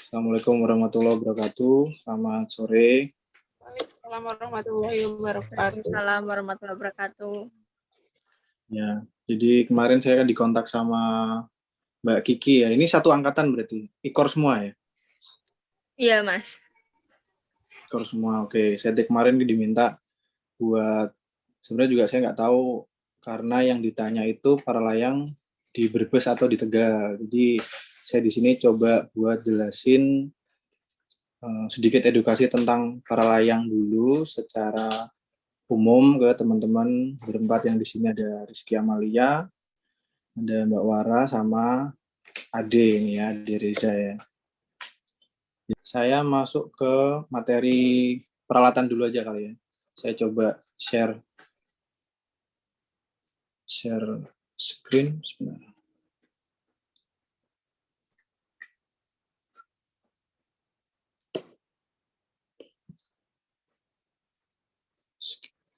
Assalamualaikum warahmatullahi wabarakatuh. Selamat sore. Waalaikumsalam warahmatullahi wabarakatuh. Waalaikumsalam warahmatullahi wabarakatuh. Ya, jadi kemarin saya kan dikontak sama Mbak Kiki ya. Ini satu angkatan berarti. Ikor semua ya? Iya, Mas. Ikor semua. Oke, saya kemarin diminta buat sebenarnya juga saya nggak tahu karena yang ditanya itu para layang di Brebes atau di Tegal. Jadi saya di sini coba buat jelasin sedikit edukasi tentang para layang dulu secara umum ke teman-teman berempat yang di sini. Ada Rizky Amalia, ada Mbak Wara sama Ade ini ya, Ade Reza ya. Saya masuk ke materi peralatan dulu aja kali ya. Saya coba share screen sebentar.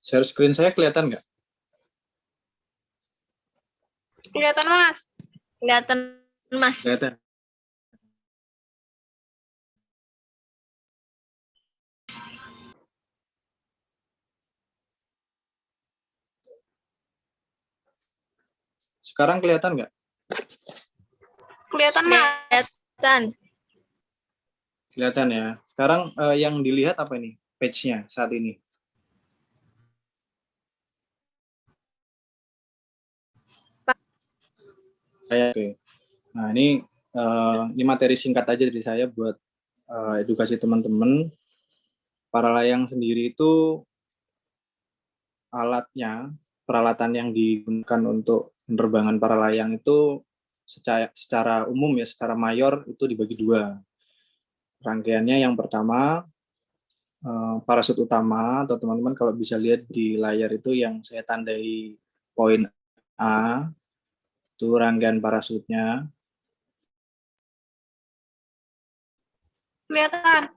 Share screen saya kelihatan nggak? Kelihatan, Mas. Kelihatan, Mas. Kelihatan. Sekarang kelihatan nggak? Kelihatan, Mas. Kelihatan. Kelihatan ya. Sekarang yang dilihat apa ini? Page-nya saat ini. Oke. Nah, ini materi singkat aja dari saya buat edukasi teman-teman. Para layang sendiri itu alatnya, peralatan yang digunakan untuk penerbangan para layang itu secara umum ya, secara mayor itu dibagi dua. Rangkaiannya yang pertama parasut utama, atau teman-teman kalau bisa lihat di layar itu yang saya tandai poin A, itu rangkaian parasutnya. Kelihatan.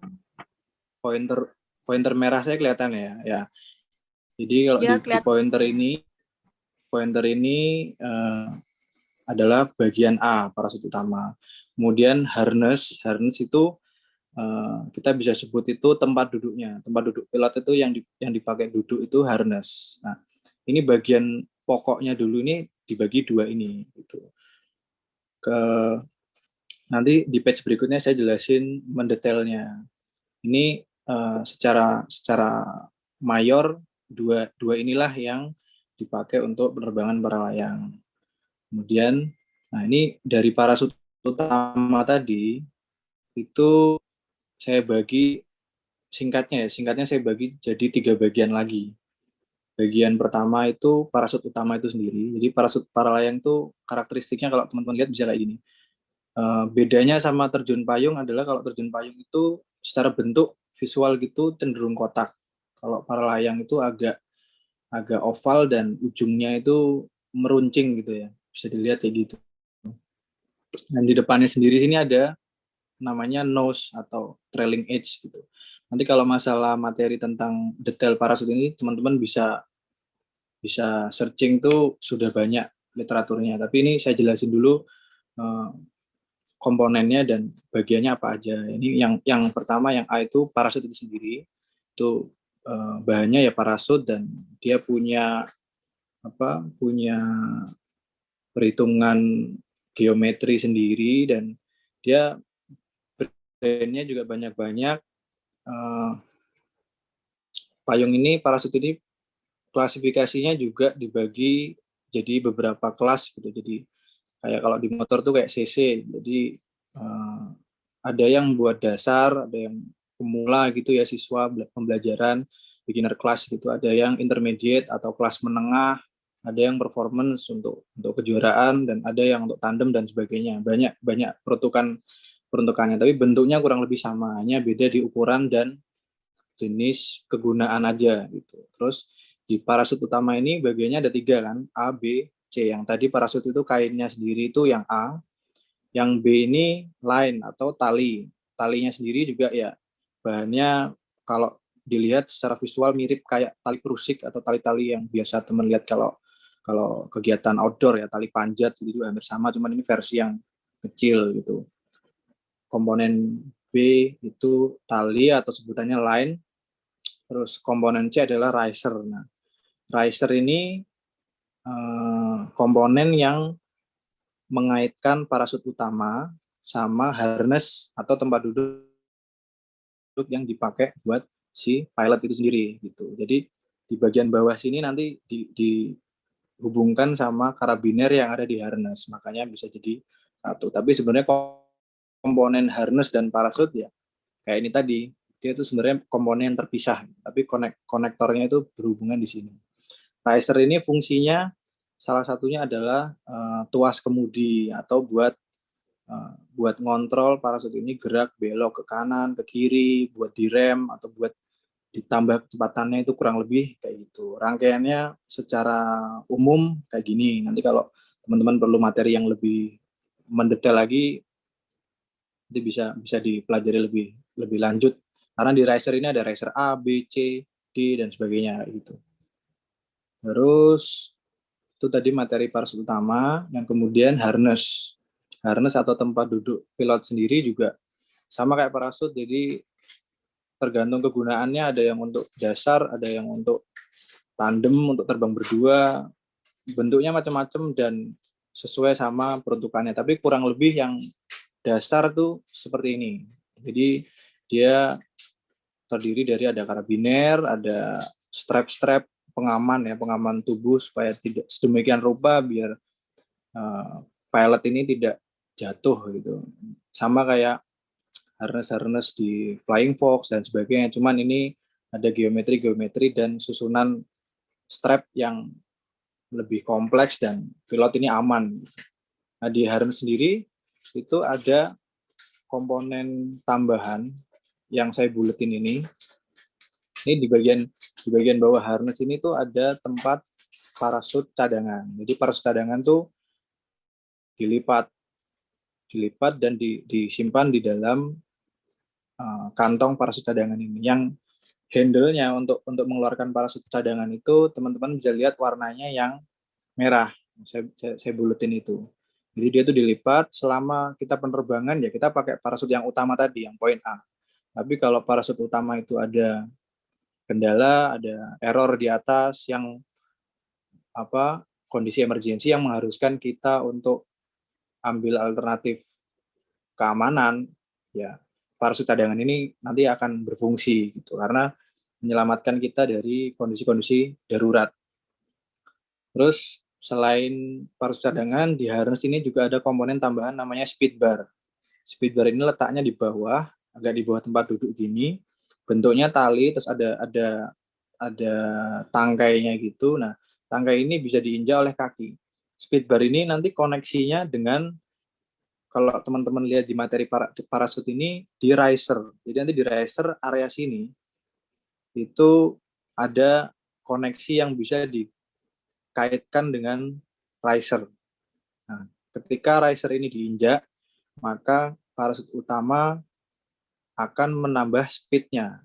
Pointer merah saya kelihatan ya. Ya. Jadi kalau Ya, di pointer ini adalah bagian A, parasut utama. Kemudian harness itu kita bisa sebut itu tempat duduknya. Tempat duduk pilot itu yang dipakai duduk itu harness. Nah, ini bagian pokoknya dulu ini dibagi dua ini. Gitu. Nanti di page berikutnya saya jelasin mendetailnya. Ini secara mayor dua inilah yang dipakai untuk penerbangan para layang. Kemudian, nah ini dari parasut utama tadi itu saya bagi singkatnya saya bagi jadi 3 bagian lagi. Bagian pertama itu parasut utama itu sendiri. Jadi parasut para layang itu karakteristiknya kalau teman-teman lihat bisa kayak gini. Bedanya sama terjun payung adalah kalau terjun payung itu secara bentuk visual gitu cenderung kotak. Kalau para layang itu agak oval dan ujungnya itu meruncing gitu ya. Bisa dilihat kayak gitu. Dan di depannya sendiri ini ada namanya nose atau trailing edge gitu. Nanti kalau masalah materi tentang detail parasut ini teman-teman bisa searching tuh sudah banyak literaturnya. Tapi ini saya jelasin dulu komponennya dan bagiannya apa aja. Ini yang pertama yang A itu parasut itu sendiri. Itu bahannya ya parasut dan dia punya perhitungan geometri sendiri dan dia brandnya juga banyak-banyak. Payung ini, parasut ini klasifikasinya juga dibagi jadi beberapa kelas gitu. Jadi kayak kalau di motor tuh kayak CC. Jadi ada yang buat dasar, ada yang pemula gitu ya, siswa pembelajaran beginner class gitu, ada yang intermediate atau kelas menengah, ada yang performance untuk kejuaraan, dan ada yang untuk tandem dan sebagainya. Banyak peruntukannya, tapi bentuknya kurang lebih sama, hanya beda di ukuran dan jenis kegunaan aja gitu. Terus di parasut utama ini bagiannya ada 3 kan, A, B, C. Yang tadi parasut itu kainnya sendiri itu yang A, yang B ini line atau tali. Talinya sendiri juga ya bahannya kalau dilihat secara visual mirip kayak tali perusik atau tali-tali yang biasa teman lihat kalau kegiatan outdoor ya, tali panjat gitu juga hampir sama, cuman ini versi yang kecil gitu. Komponen B itu tali atau sebutannya line. Terus komponen C adalah riser. Nah, riser ini komponen yang mengaitkan parasut utama sama harness atau tempat duduk yang dipakai buat si pilot itu sendiri gitu. Jadi di bagian bawah sini nanti dihubungkan sama karabiner yang ada di harness, makanya bisa jadi satu. Tapi sebenarnya komponen harness dan parasut ya kayak ini tadi, dia itu sebenarnya komponen yang terpisah, tapi konektornya itu berhubungan di sini. Riser ini fungsinya salah satunya adalah tuas kemudi atau buat ngontrol parasut ini gerak belok ke kanan, ke kiri, buat direm atau buat ditambah kecepatannya, itu kurang lebih kayak gitu. Rangkaiannya secara umum kayak gini. Nanti kalau teman-teman perlu materi yang lebih mendetail lagi, itu bisa dipelajari lebih lanjut. Karena di riser ini ada riser A, B, C, D dan sebagainya gitu. Terus itu tadi materi parasut utama, yang kemudian harness. Harness atau tempat duduk pilot sendiri juga sama kayak parasut, jadi tergantung kegunaannya, ada yang untuk dasar, ada yang untuk tandem, untuk terbang berdua, bentuknya macam-macam dan sesuai sama peruntukannya. Tapi kurang lebih yang dasar tuh seperti ini. Jadi dia terdiri dari ada karabiner, ada strap-strap pengaman ya, pengaman tubuh supaya tidak sedemikian rupa biar pilot ini tidak jatuh gitu. Sama kayak harness di Flying Fox dan sebagainya. Cuman ini ada geometri dan susunan strap yang lebih kompleks dan pilot ini aman. Nah, di harness sendiri itu ada komponen tambahan yang saya buletin ini. Ini di bagian bawah harness ini tuh ada tempat parasut cadangan. Jadi parasut cadangan tuh dilipat dan disimpan di dalam kantong parasut cadangan ini. Yang handle-nya untuk mengeluarkan parasut cadangan itu teman-teman bisa lihat warnanya yang merah. Saya buletin itu. Jadi dia tuh dilipat, selama kita penerbangan ya kita pakai parasut yang utama tadi, yang poin A. Tapi kalau parasut utama itu ada kendala, ada error di atas yang kondisi emergensi yang mengharuskan kita untuk ambil alternatif keamanan, ya parasut cadangan ini nanti akan berfungsi gitu, karena menyelamatkan kita dari kondisi-kondisi darurat. Terus selain parasut cadangan, di harness ini juga ada komponen tambahan namanya speed bar. Speed bar ini letaknya di bawah, agak di bawah tempat duduk gini. Bentuknya tali, terus ada tangkainya gitu. Nah, tangkai ini bisa diinjak oleh kaki. Speed bar ini nanti koneksinya dengan, kalau teman-teman lihat di materi parasut ini, di riser. Jadi nanti di riser area sini itu ada koneksi yang bisa dikaitkan dengan riser. Nah, ketika riser ini diinjak, maka parasut utama akan menambah speed-nya.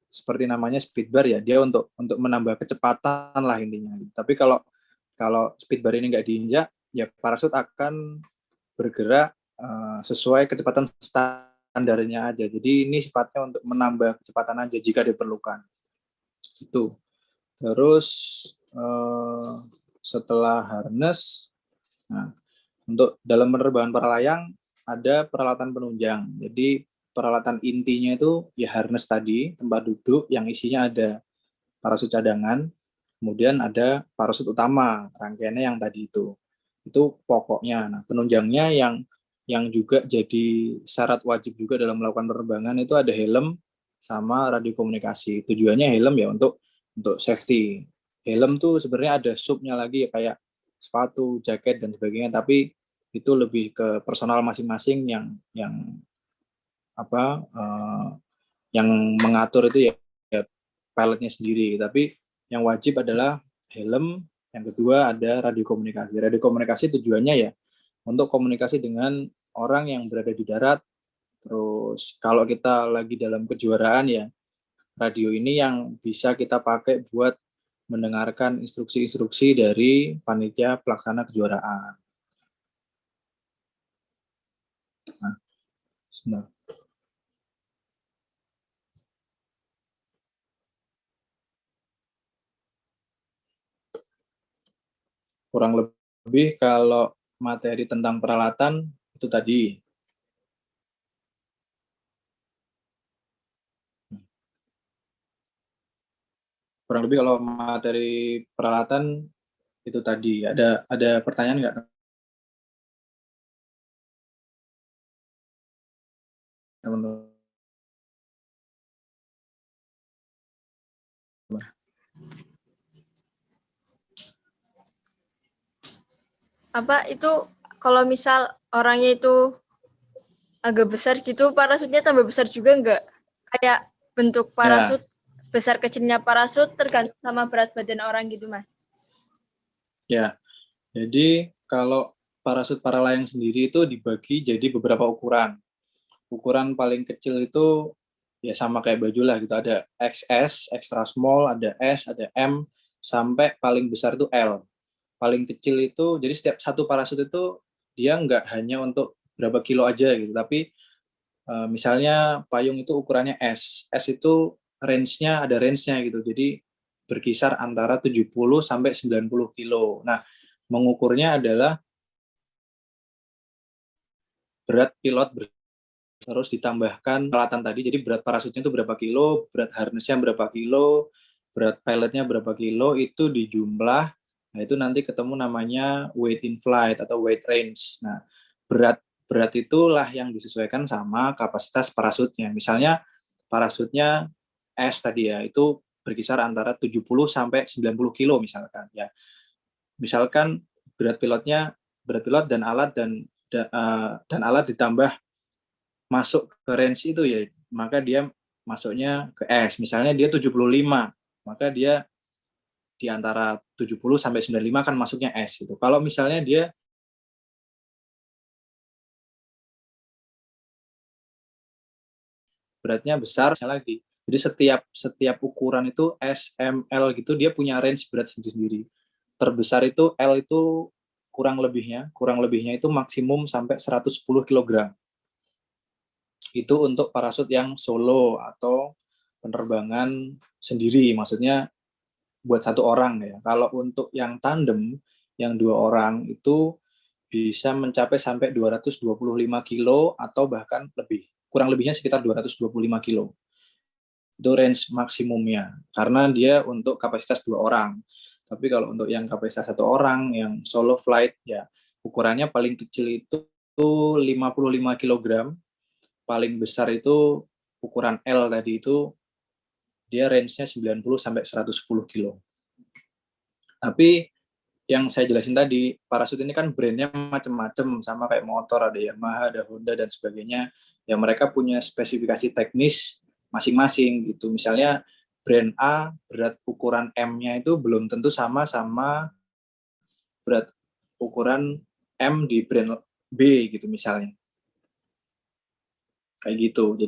Seperti namanya speed bar ya, dia untuk menambah kecepatan lah intinya. Tapi kalau speed bar ini nggak diinjak, ya parasut akan bergerak sesuai kecepatan standarnya aja. Jadi ini sifatnya untuk menambah kecepatan aja jika diperlukan. Itu. Terus setelah harness, nah, untuk dalam penerbangan para layang ada peralatan penunjang. Jadi peralatan intinya itu ya harness tadi, tempat duduk yang isinya ada parasut cadangan, kemudian ada parasut utama, rangkaiannya yang tadi itu. Itu pokoknya. Nah, penunjangnya yang juga jadi syarat wajib juga dalam melakukan penerbangan itu ada helm sama radio komunikasi. Tujuannya helm ya untuk safety. Helm tuh sebenarnya ada subnya lagi ya, kayak sepatu, jaket dan sebagainya, tapi itu lebih ke personal masing-masing yang yang mengatur itu ya pilotnya sendiri. Tapi yang wajib adalah helm, yang kedua ada radio komunikasi. Radio komunikasi tujuannya ya untuk komunikasi dengan orang yang berada di darat. Terus kalau kita lagi dalam kejuaraan ya, radio ini yang bisa kita pakai buat mendengarkan instruksi-instruksi dari panitia pelaksana kejuaraan. Nah, sebentar. kurang lebih kalau materi tentang peralatan itu tadi. Kurang lebih kalau materi peralatan itu tadi. Ada pertanyaan nggak? Teman-teman? Apa itu kalau misal orangnya itu agak besar gitu, parasutnya tambah besar juga enggak? Kayak bentuk parasut, besar kecilnya parasut tergantung sama berat badan orang gitu, Mas. Ya, jadi kalau parasut para layang sendiri itu dibagi jadi beberapa ukuran. Ukuran paling kecil itu ya sama kayak baju lah gitu. Ada XS, extra small, ada S, ada M, sampai paling besar itu L. Paling kecil itu, jadi setiap satu parasut itu dia nggak hanya untuk berapa kilo aja gitu, tapi misalnya payung itu ukurannya S. S itu range-nya ada range-nya gitu. Jadi berkisar antara 70 sampai 90 kilo. Nah, mengukurnya adalah berat pilot terus ditambahkan peralatan tadi. Jadi berat parasutnya itu berapa kilo, berat harness-nya berapa kilo, berat pilotnya berapa kilo, itu dijumlah. Nah, itu nanti ketemu namanya weight in flight atau weight range. Nah, berat itulah yang disesuaikan sama kapasitas parasutnya. Misalnya parasutnya S tadi ya, itu berkisar antara 70 sampai 90 kilo misalkan ya. Misalkan berat pilot dan alat ditambah masuk ke range itu ya, maka dia masuknya ke S. Misalnya dia 75, maka dia di antara 70 sampai 95 kan masuknya S gitu. Kalau misalnya dia beratnya besar misalnya lagi. Jadi setiap ukuran itu S, M, L gitu dia punya range berat sendiri-sendiri. Terbesar itu L itu kurang lebihnya itu maksimum sampai 110 kg. Itu untuk parasut yang solo atau penerbangan sendiri, maksudnya buat satu orang ya. Kalau untuk yang tandem, yang 2 orang itu bisa mencapai sampai 225 kilo atau bahkan lebih. Kurang lebihnya sekitar 225 kilo. Itu range maksimumnya, karena dia untuk kapasitas 2 orang. Tapi kalau untuk yang kapasitas 1 orang, yang solo flight, ya ukurannya paling kecil itu 55 kg, paling besar itu ukuran L tadi itu dia range-nya 90 sampai 110 kilo. Tapi yang saya jelasin tadi, parasut ini kan brand-nya macam-macam, sama kayak motor, ada Yamaha, ada Honda, dan sebagainya. Yang mereka punya spesifikasi teknis masing-masing gitu. Misalnya brand A, berat ukuran M-nya itu belum tentu sama berat ukuran M di brand B gitu misalnya. Kayak gitu.